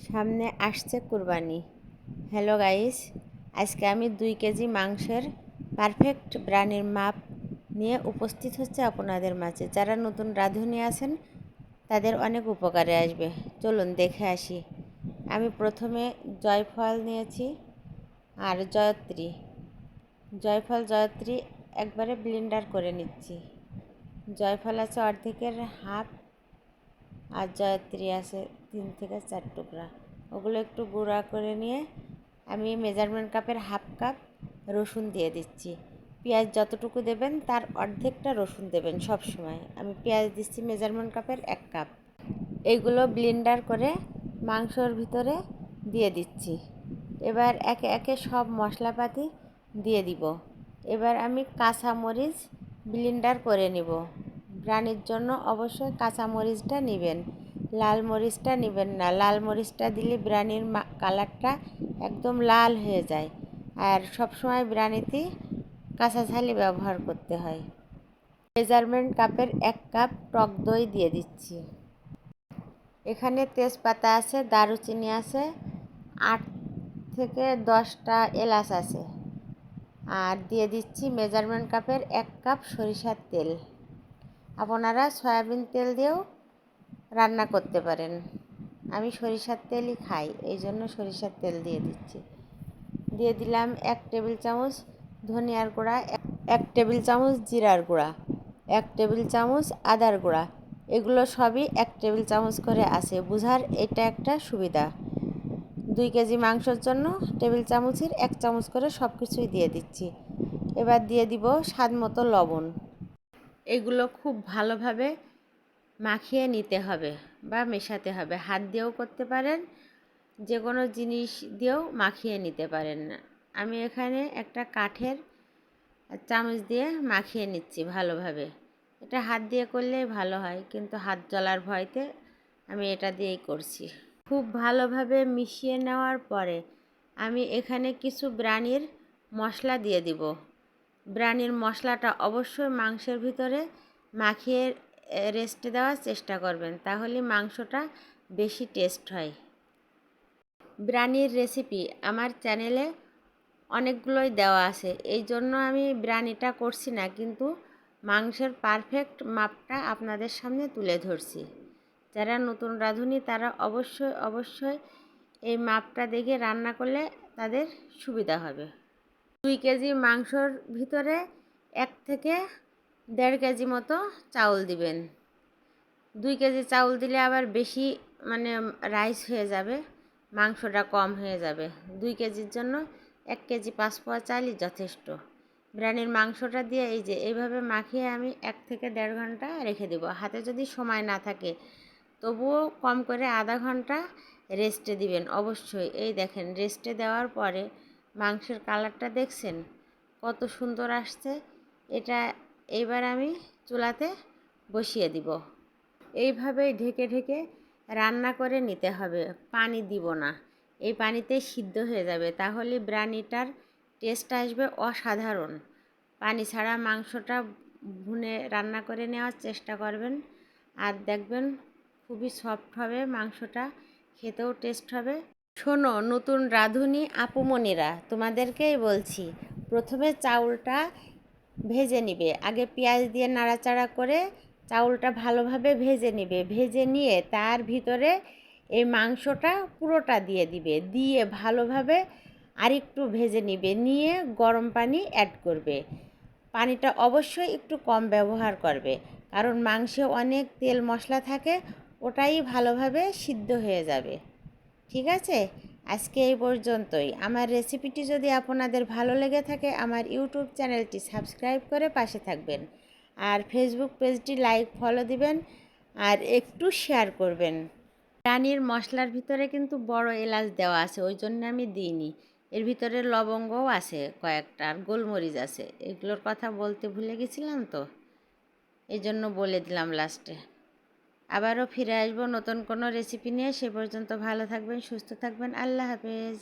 সামনে আসছে কুরবানি। হ্যালো গাইস, আজকে আমি 2 কেজি মাংসের পারফেক্ট ব্রানির মাপ নিয়ে উপস্থিত হচ্ছে আপনাদের মাঝে। যারা নতুন রাঁধুনি আছেন তাদের অনেক উপকারে আসবে। চলুন দেখে আসি। আমি প্রথমে জয়ফল নিয়েছি আর জয়ত্রী একবারে ব্লেন্ডার করে নিচ্ছি। জয়ফল আছে অর্ধেকের হাফ আর জয়ত্রী আছে 3 থেকে 4 টুকরা। ওগুলো একটু গুঁড়া করে নিয়ে আমি মেজারমেন্ট কাপের হাফ কাপ রসুন দিয়ে দিচ্ছি। পেঁয়াজ যতটুকু দেবেন তার অর্ধেকটা রসুন দেবেন সব সময়। আমি পেঁয়াজ দিচ্ছি মেজারমেন্ট কাপের 1 কাপ। এইগুলো ব্লেন্ডার করে মাংসর ভিতরে দিয়ে দিচ্ছি। এবার একে একে সব মশলাপাতি দিয়ে দিব। এবার আমি কাঁচামরিচ ব্লেন্ডার করে নিব। ব্রানির জন্য অবশ্যই কাঁচামরিচটা নেবেন, লাল মরিচটা নেবেন না। লাল মরিচটা দিলে ব্রানির কালারটা একদম লাল হয়ে যায়। আর সবসময় ব্রানিতে কাঁচা ঝালি ব্যবহার করতে হয়। মেজারমেন্ট কাপের 1 কাপ টক দই দিয়ে দিচ্ছি। এখানে তেজপাতা আছে, দারুচিনি আছে, 8 থেকে 10টা এলাচ আছে। আর দিয়ে দিচ্ছি মেজারমেন্ট কাপের 1 কাপ সরিষার তেল। আপনারা সয়াবিন তেল দিয়েও রান্না করতে পারেন। আমি সরিষার তেলই খাই, এই জন্য সরিষার তেল দিয়ে দিচ্ছি। দিয়ে দিলাম 1 টেবিল চামচ ধনিয়ার গুঁড়া, 1 টেবিল চামচ জিরার গুঁড়া, 1 টেবিল চামচ আদার গুঁড়া। এগুলো সবই 1 টেবিল চামচ করে আছে। বুঝার এটা একটা সুবিধা। 2 কেজি মাংসের জন্য টেবিল চামচের 1 চামচ করে সব কিছুই দিয়ে দিচ্ছি। এবার দিয়ে দিব স্বাদ মতো লবণ। এগুলো খুব ভালোভাবে মাখিয়ে নিতে হবে বা মেশাতে হবে। হাত দিয়েও করতে পারেন, যে কোনো জিনিস দিয়েও মাখিয়ে নিতে পারেন। আমি এখানে একটা কাঠের চামচ দিয়ে মাখিয়ে নিচ্ছি ভালোভাবে। এটা হাত দিয়ে করলেই ভালো হয়, কিন্তু হাত জ্বলার ভয়তে আমি এটা দিয়েই করছি। খুব ভালোভাবে মিশিয়ে নেওয়ার পরে আমি এখানে কিছু ব্রানির মশলা দিয়ে দিব। ব্রানির মশলাটা অবশ্যই মাংসের ভিতরে মাখিয়ে রেস্টে দেওয়ার চেষ্টা করবেন, তাহলে মাংসটা বেশি টেস্ট হয়। ব্রানির রেসিপি আমার চ্যানেলে অনেকগুলোই দেওয়া আছে, এই জন্য আমি ব্রানিটা করছি না, কিন্তু মাংসের পারফেক্ট মাপটা আপনাদের সামনে তুলে ধরছি। যারা নতুন রাঁধুনি তারা অবশ্যই এই মাপটা দেখে রান্না করলে তাদের সুবিধা হবে। 2 কেজি মাংসর ভিতরে 1 থেকে 1.5 কেজি মতো চাউল দিবেন। 2 কেজি চাউল দিলে আবার বেশি রাইস হয়ে যাবে, মাংসটা কম হয়ে যাবে। 2 কেজির জন্য 1 কেজি 5 পোয়া চালই যথেষ্ট। ব্রানির মাংসটা দিয়ে এইভাবে মাখিয়ে আমি 1 থেকে 1.5 ঘন্টা রেখে দেব। হাতে যদি সময় না থাকে তবুও কম করে আধা ঘন্টা রেস্টে দিবেন অবশ্যই। এই দেখেন, রেস্টে দেওয়ার পরে মাংসের কালারটা দেখছেন কত সুন্দর আসছে। এটা এইবার আমি চুলাতে বসিয়ে দিব। এইভাবেই ঢেকে ঢেকে রান্না করে নিতে হবে, পানি দিব না। এই পানিতেই সিদ্ধ হয়ে যাবে, তাহলে ব্রানিটার টেস্ট আসবে অসাধারণ। পানি ছাড়া মাংসটা ভুনে রান্না করে নেওয়ার চেষ্টা করবেন, আর দেখবেন খুবই সফট হবে মাংসটা, খেতেও টেস্ট হবে। শোনো নতুন রাঁধুনি আপুমনিরা, তোমাদেরকেই বলছি, প্রথমে চাউলটা ভেজে নিবে। আগে পেঁয়াজ দিয়ে নাড়াচাড়া করে চাউলটা ভালোভাবে ভেজে নিবে। ভেজে নিয়ে তার ভিতরে এই মাংসটা পুরোটা দিয়ে দিবে। দিয়ে ভালোভাবে আরেকটু ভেজে নিবে, নিয়ে গরম পানি অ্যাড করবে। পানিটা অবশ্যই একটু কম ব্যবহার করবে, কারণ মাংসে অনেক তেল মশলা থাকে, ওটাই ভালোভাবে সিদ্ধ হয়ে যাবে। ঠিক আছে, আজকে এই পর্যন্তই। আমার রেসিপিটি যদি আপনাদের ভালো লেগে থাকে আমার ইউটিউব চ্যানেলটি সাবস্ক্রাইব করে পাশে থাকবেন, আর ফেসবুক পেজটি লাইক ফলো দিবেন, আর একটু শেয়ার করবেন। রানির মশলার ভিতরে কিন্তু বড় এলাচ দেওয়া আছে, ওই জন্য আমি দিইনি। এর ভিতরে লবঙ্গও আছে কয়েকটা, আর গোলমরিচ আছে। এগুলোর কথা বলতে ভুলে গেছিলাম তো, এই জন্য বলে দিলাম লাস্টে। আবারও ফিরে আসবো নতুন কোনো রেসিপি নিয়ে। সে পর্যন্ত ভালো থাকবেন, সুস্থ থাকবেন। আল্লাহ হাফেজ।